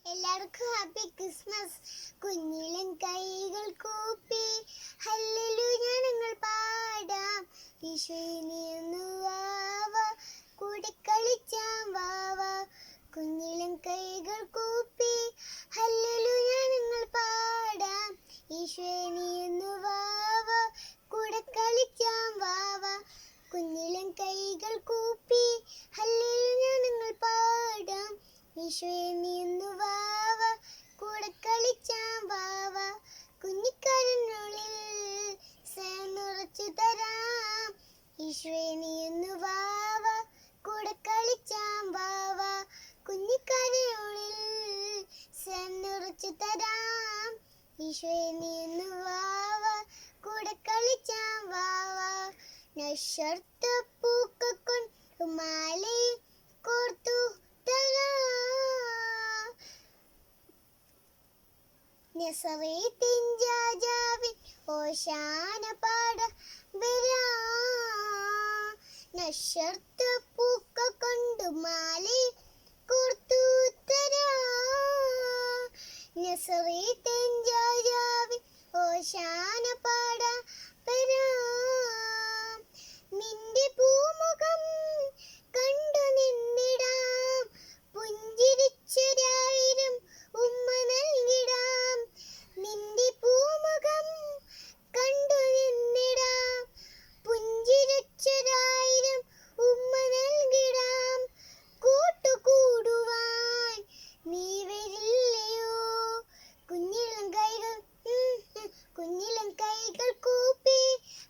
എല്ലാവർക്കും happy Christmas. കുഞ്ഞിലും കൈകൾ കൂപ്പി ഹല്ലേലൂയ ഞങ്ങൾ പാടാം. ഈശോയിനിയൊന്നു വാവ കൂടെ കളിച്ചാം വാവ. കുഞ്ഞിലും കൈകൾ കൂപ്പി ഹല്ലേലൂയ ഞങ്ങൾ പാടാം. ഈശോയിനിയൊന്നു വാവ കൂടെ കളിച്ചാം വാവ. കുഞ്ഞിലും കൈകൾ കൂപ്പി ഹല്ലേലൂയ ഞങ്ങൾ പാടാം. ഈശോയിനിയൊന്നു വാവ കൂടെ കളിച്ചാം വാവ. കുഞ്ഞിക്കരനുള്ളിൽ സ്നേഹം നിറച്ചു തരാം. ഈശോയിനിയൊന്നു വാവ കൂടെ കളിച്ചാം വാവ. കുഞ്ഞിക്കരനുള്ളിൽ സ്നേഹം നിറച്ചു തരാം. ഈശോയിനിയൊന്നു വാവ കൂടെ കളിച്ചാം വാവ. നക്ഷത്രപ്പൂക്കൾ കൊണ്ട് മാലയും കോർത്തു നസറേത്തിൻ രാജാവിൻ ഓശാന പാടാൻ വരാം. നക്ഷത്രപ്പൂക്കൾ കൊണ്ട് മാലയും കോർത്തു തരാം. നസറേത്തിൻ രാജാവിൻ ഓശാന പാടാൻ വരാം. നിന്റെ പൂമുഖം കണ്ടു നിന്നിടാം. പുഞ്ചിരിച്ചൊരായിരം ഉമ്മ നൽകിടാം. നിന്റെ പൂമുഖം കണ്ടു നിന്നിടാം. പുഞ്ചിരിച്ചൊരായിരം ഉമ്മ നൽകിടാം. കൂട്ടുകൂടുവാൻ നീ വരില്ലയോ? കുഞ്ഞിളം കൈകൾ കൂപ്പി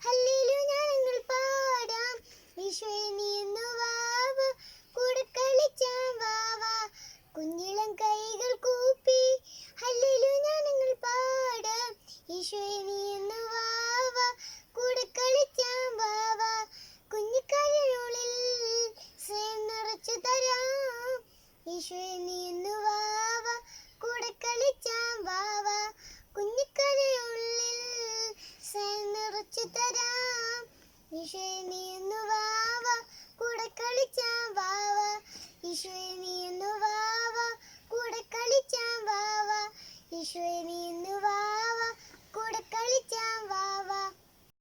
ഹല്ലേലൂയ ഞങ്ങൾ പാടാം. ഈശോയിനിയൊന്നു വാവ കൂടെ കളിച്ചാം വാവ. കുഞ്ഞിളം കൈകൾ കൂപ്പി ഹല്ലേലൂയ ഞങ്ങൾ പാടാം. ഈശോയിനിയൊന്നു വാവ കൂടെ കളിച്ചാം വാവ. കുഞ്ഞിക്കരനുള്ളിൽ സ്നേഹം നിറച്ചു തരാം. ഈശോയിനിയൊന്നു വാവ കൂടെ കളിച്ചാം വാവ. കുഞ്ഞിക്കരനുള്ളിൽ സ്നേഹം നിറച്ചു തരാം. ഈശോയിനിയൊന്നു വാവ കൂടെ കളിച്ചാം വാവ. ഈശോ